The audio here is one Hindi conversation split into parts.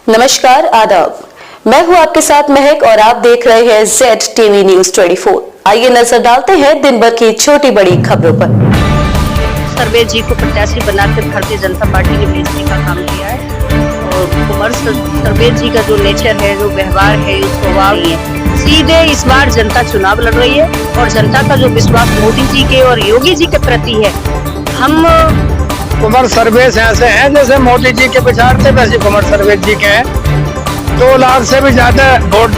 नमस्कार, आदाब। मैं हूं आपके साथ महक और आप देख रहे हैं ZTV न्यूज 24। आइए नजर डालते हैं दिन भर की छोटी बड़ी खबरों पर। सर्वेश जी को प्रत्याशी बनाकर भारतीय जनता पार्टी ने भेजने का काम किया है और कुमार सर्वेश जी का जो नेचर है, जो व्यवहार है, जो स्वभाव है, सीधे इस बार जनता चुनाव लड़ रही है और जनता का जो विश्वास मोदी जी के और योगी जी के प्रति है, हम कुमार सर्वेश ऐसे हैं जैसे मोदी जी के विचार थे वैसे कुमार सर्वेश जी के हैं। 2 लाख से भी ज्यादा वोट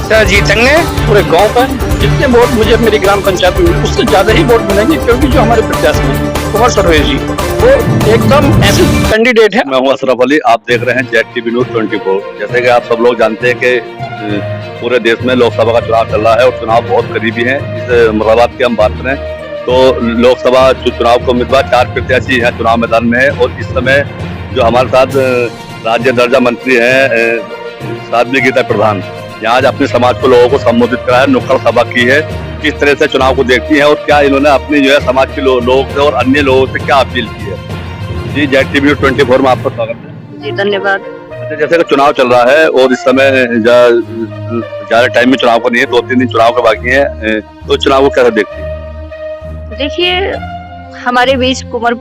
से जीतेंगे। पूरे गांव पर जितने वोट मुझे मेरी ग्राम पंचायत में मिले उससे ज्यादा ही वोट मिलेंगे, क्योंकि जो हमारे प्रत्याशी हैं कुमार सर्वेश जी वो एकदम ऐसे कैंडिडेट है। मैं हूं अशरफ अली, आप देख रहे हैं ZTV न्यूज 24। जैसे कि आप सब लोग जानते हैं कि पूरे देश में लोकसभा का चुनाव चल रहा है और चुनाव बहुत करीबी है। इस मुरादाबाद की हम बात करें तो लोकसभा चुनाव को उम्मीदवार 4 प्रत्याशी हैं चुनाव मैदान में है और इस समय जो हमारे साथ राज्य दर्जा मंत्री हैं साध्वी गीता प्रधान, यहाँ आज अपने समाज को लोगों को संबोधित करा है, नुक्कड़ सभा की है। किस तरह से चुनाव को देखती हैं और क्या इन्होंने अपनी जो है समाज के लोगों से और अन्य लोगों से क्या अपील की है। जी ZTV न्यूज 24 में आपका स्वागत है। जी धन्यवाद। जैसे कि चुनाव चल रहा है और इस समय ज्यादा टाइम में चुनाव को नहीं है, 2-3 दिन चुनाव के बाकी है, तो चुनाव को कैसे देखती है? देखिए, हमारे बीच कुमार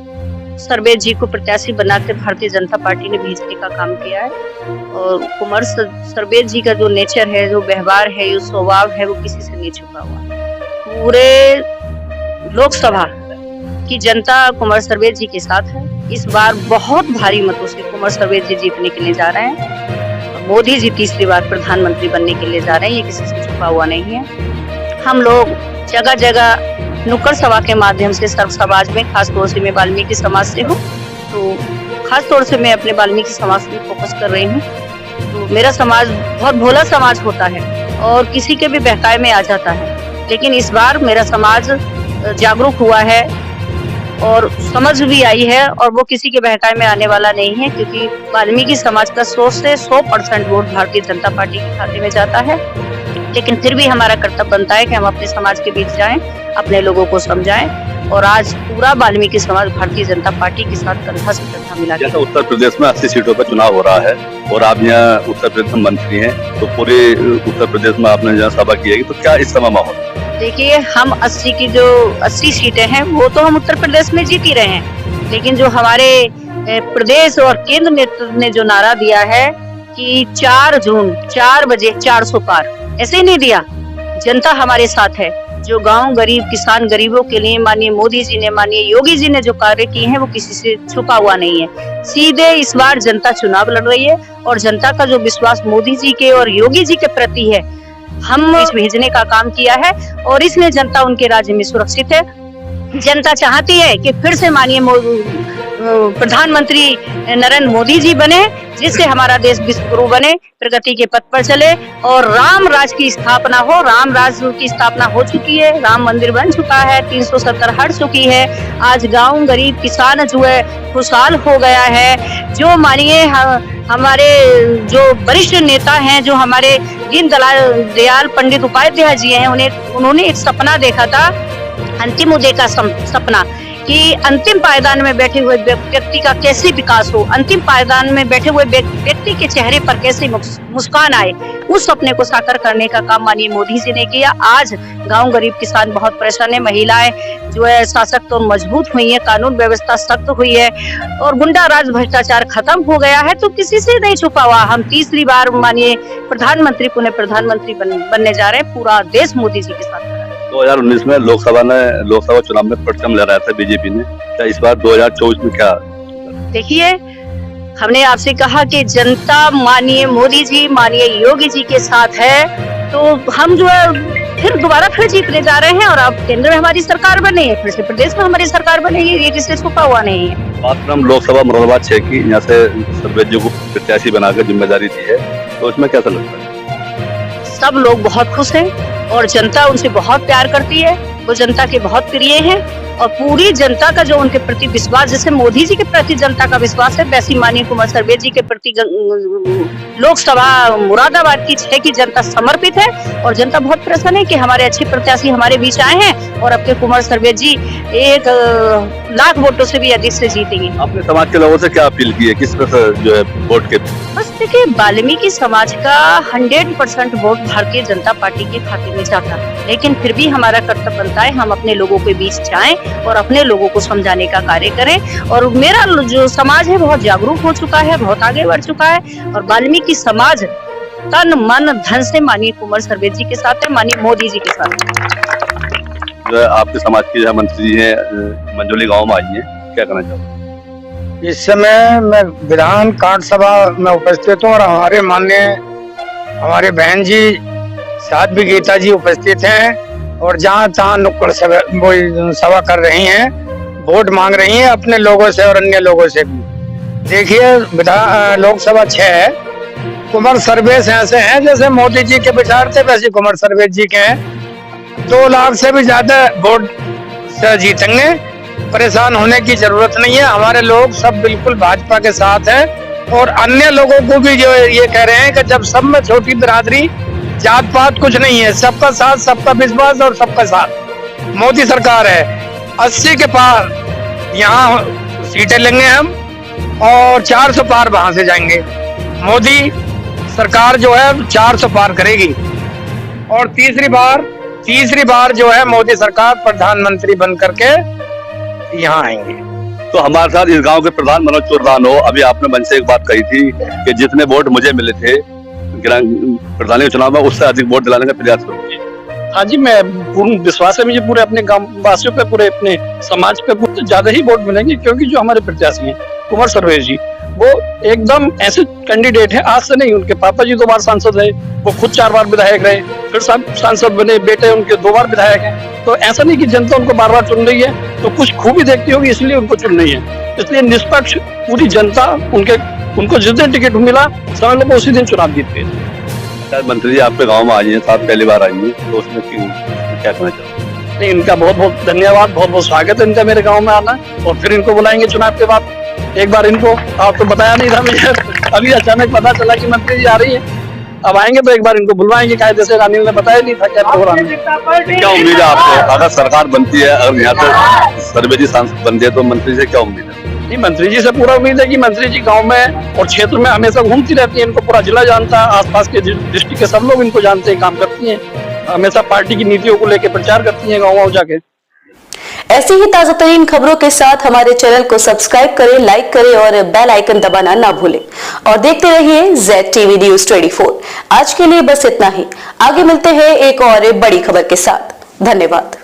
सर्वेश जी को प्रत्याशी बनाकर भारतीय जनता पार्टी ने भेजने का काम किया है और कुमार सर्वेश जी का जो नेचर है, जो व्यवहार है, जो स्वभाव है, वो किसी से नहीं छुपा हुआ। पूरे लोकसभा की जनता कुमार सर्वेश जी के साथ है। इस बार बहुत भारी मतों से कुमार सर्वेश जी जीतने के लिए जा रहे हैं। मोदी जी तीसरी बार प्रधानमंत्री बनने के लिए जा रहे हैं, ये किसी से छुपा हुआ नहीं है। हम लोग जगह जगह नुक्कड़ सभा के माध्यम से सर्व समाज में, खास तौर से मैं वाल्मीकि समाज से हूँ, तो खास तौर से मैं अपने वाल्मीकि समाज में फोकस कर रही हूँ। तो मेरा समाज बहुत भोला समाज होता है और किसी के भी बहकावे में आ जाता है, लेकिन इस बार मेरा समाज जागरूक हुआ है और समझ भी आई है और वो किसी के बहकावे में आने वाला नहीं है, क्योंकि वाल्मीकि समाज का 100 से 100% वोट भारतीय जनता पार्टी के खाते में जाता है। लेकिन फिर भी हमारा कर्तव्य बनता है कि हम अपने समाज के बीच जाएं, अपने लोगों को समझाएं और आज पूरा वाल्मीकि समाज भारतीय जनता पार्टी के साथ कंधा से कंधा मिला के। जैसे उत्तर प्रदेश में 80 सीटों पर चुनाव हो रहा है और आप यहाँ उत्तर प्रदेश में मंत्री हैं, तो पूरे उत्तर प्रदेश में आपने जहाँ सभा की है, तो क्या इस समय माहौल? देखिए, हम 80 सीटें हैं वो तो हम उत्तर प्रदेश में जीत ही रहे हैं, लेकिन जो हमारे प्रदेश और केंद्र नेतृत्व ने जो नारा दिया है कि 4 जून 4 बजे 400 पार, ऐसे नहीं दिया। जनता हमारे साथ है। जो गांव गरीब किसान गरीबों के लिए माननीय मोदी जी ने, माननीय योगी जी ने जो कार्य किए हैं वो किसी से छुपा हुआ नहीं है। सीधे इस बार जनता चुनाव लड़ रही है और जनता का जो विश्वास मोदी जी के और योगी जी के प्रति है, हम भेजने का काम किया है और इसलिए जनता उनके राज्य में सुरक्षित है। जनता चाहती है कि फिर से माननीय प्रधानमंत्री नरेंद्र मोदी जी बने, जिससे हमारा देश विश्व गुरु बने, प्रगति के पथ पर चले और राम राज की स्थापना हो। राम राज की स्थापना हो चुकी है, राम मंदिर बन चुका है, 370 हट चुकी है। आज गांव गरीब किसान जो है खुशहाल हो गया है। जो मानिए हमारे जो वरिष्ठ नेता हैं, जो हमारे दीनदयाल पंडित उपाध्याय जी हैं, उन्होंने एक सपना देखा था, अंतिम उदय का सपना, कि अंतिम पायदान में बैठे हुए व्यक्ति का कैसे विकास हो, अंतिम पायदान में बैठे हुए व्यक्ति के चेहरे पर कैसे मुस्कान आए। उस सपने को साकार करने का काम माननीय मोदी जी ने किया। आज गांव गरीब किसान बहुत परेशान है, महिलाएं जो है सशक्त और मजबूत हुई है, कानून व्यवस्था सख्त हुई है और गुंडा राज भ्रष्टाचार खत्म हो गया है। तो किसी से नहीं छुपा हुआ, हम तीसरी बार माननीय प्रधानमंत्री पुनः प्रधानमंत्री बनने जा रहे हैं। पूरा देश मोदी जी के साथ। 2019 में लोकसभा चुनाव में परचम लहराया था बीजेपी ने, क्या इस बार 2024 में क्या? देखिए, हमने आपसे कहा कि जनता माननीय मोदी जी, माननीय योगी जी के साथ है, तो हम जो है फिर दोबारा जीतने जा रहे हैं और अब केंद्र में हमारी सरकार बनी है, फिर से प्रदेश में हमारी सरकार बनेगी, ये किसी से छुपा हुआ नहीं है। बात हम लोकसभा मुरादाबाद 6 की, यहाँ से सर्वेश जी को प्रत्याशी बनाकर जिम्मेदारी दी है, तो इसमें कैसा लगता है? सब लोग बहुत खुश हैं और जनता उनसे बहुत प्यार करती है। वो जनता के बहुत प्रिय हैं और पूरी जनता का जो उनके प्रति विश्वास, जैसे मोदी जी के प्रति जनता का विश्वास है, वैसी माननीय कुंवर सर्वे जी के प्रति लोकसभा मुरादाबाद की 6 की जनता समर्पित है और जनता बहुत प्रसन्न है कि हमारे अच्छे प्रत्याशी हमारे बीच आए हैं और अब के कुंवर सर्वे जी 1 लाख वोटों से भी अधिक से जीतेंगे। आपने समाज के लोगों से क्या अपील की है, किस तरह से जो है वोट के? बस देखिए, वाल्मीकि समाज का 100% वोट भारतीय जनता पार्टी के खाते में जाता है, लेकिन फिर भी हमारा कर्तव्य बनता है हम अपने लोगों के बीच जाएं और अपने लोगों को समझाने का कार्य करें। और मेरा जो समाज है बहुत जागरूक हो चुका है, बहुत आगे बढ़ चुका है और वाल्मीकि समाज तन मन धन से माननीय कुंवर सर्वे जी के साथ है, माननीय मोदी जी के साथ है। जो है आपके समाज के जो मंत्री जी हैं मंजोली गाँव में आई है, क्या कहना चाहोगे? इस समय मैं विधान कांट सभा में उपस्थित हूँ और हमारे बहन जी साध्वी गीता जी उपस्थित हैं और जहाँ तहाँ नुक्कड़ सभा कर रही हैं, वोट मांग रही हैं अपने लोगों से और अन्य लोगों से भी। देखिए, लोकसभा 6 है, कुंवर सर्वेश ऐसे हैं जैसे मोदी जी के विचार थे वैसे कुंवर सर्वेश जी के हैं। 2 लाख से भी ज्यादा वोट से जीतेंगे, परेशान होने की जरूरत नहीं है। हमारे लोग सब बिल्कुल भाजपा के साथ हैं और अन्य लोगों को भी जो ये कह रहे हैं कि जब सब में छोटी बिरादरी जात पात कुछ नहीं है, सबका साथ, सबका विश्वास और सबका साथ मोदी सरकार है। 80 के पार यहाँ सीटें लेंगे हम और 400 पार वहां से जाएंगे। मोदी सरकार जो है 400 पार करेगी और तीसरी बार जो है मोदी सरकार प्रधानमंत्री बन करके यहाँ आएंगे। तो हमारे साथ इस गांव के प्रधान मनोज चुर्रान हो, अभी आपने मन से एक बात कही थी कि जितने वोट मुझे मिले थे प्रधानी चुनाव में उससे अधिक वोट दिलाने का प्रयास करूंगी। हाँ जी, मैं पूर्ण विश्वास है मुझे पूरे अपने गांव वासियों पे, पूरे अपने समाज पे बहुत ज्यादा ही वोट मिलेंगे क्योंकि जो हमारे प्रत्याशी हैं कुंवर सर्वे जी वो एकदम ऐसे कैंडिडेट है, आज से नहीं, उनके पापा जी 2 बार सांसद है, वो खुद 4 बार विधायक रहे, फिर सांसद बने, बेटे उनके 2 बार विधायक हैं। तो ऐसा नहीं कि जनता उनको बार बार चुन रही है, तो कुछ खूबी देखती होगी इसलिए उनको चुन रही है। इसलिए निष्पक्ष पूरी जनता उनको जिस दिन टिकट मिला समझ लो उसी दिन चुनाव जीतते हैं। मंत्री जी आपके गाँव में आई है, साथ पहली बार आई है, तो उसमें क्या कहना चाहते? नहीं, इनका बहुत बहुत धन्यवाद, बहुत बहुत स्वागत है इनका मेरे गाँव में आना और फिर इनको बुलाएंगे चुनाव के बाद। एक बार इनको आप तो बताया नहीं था मुझे, अभी अचानक पता चला कि मंत्री जी आ रही है, अब आएंगे तो एक बार इनको बुलवाएंगे, कायदे से रानी ने बताया नहीं था क्या प्रोग्राम है। क्या उम्मीद है आपको अगर सरकार बनती है, अगर यहाँ से सर्वे जी सांसद बनते हैं तो मंत्री से क्या उम्मीद है? नहीं, मंत्री जी से पूरा उम्मीद है कि मंत्री जी गांव में और क्षेत्र में हमेशा घूमती रहती है, इनको पूरा जिला जानता है, आसपास के डिस्ट्रिक्ट के सब लोग इनको जानते हैं, काम करती हैं, हमेशा पार्टी की नीतियों को लेकर प्रचार करती हैं गाँव जाके। ऐसी ही ताजा तरीन खबरों के साथ हमारे चैनल को सब्सक्राइब करें, लाइक करें और बेल आइकन दबाना ना भूलें और देखते रहिए ZTV News 24। आज के लिए बस इतना ही, आगे मिलते हैं एक और बड़ी खबर के साथ। धन्यवाद।